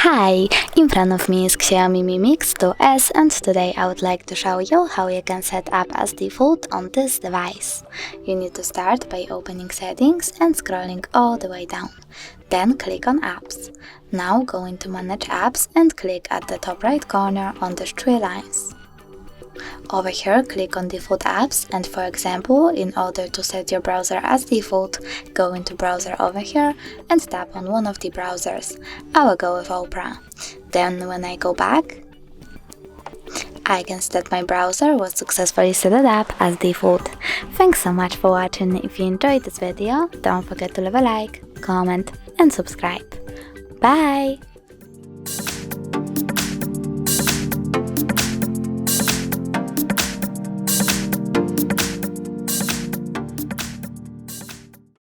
Hi, in front of me is XIAOMI Mi Mix 2S, and today I would like to show you how you can set up as default on this device. You need to start by opening settings and scrolling all the way down. Then click on apps. Now go into manage apps and click at the top right corner on the three lines. Over here, click on default apps, and for example, in order to set your browser as default, go into browser over here and tap on one of the browsers. I will go with Opera. Then when I go back, I can see that my browser was successfully set up as default. Thanks so much for watching. If you enjoyed this video, don't forget to leave a like, comment and subscribe. Bye!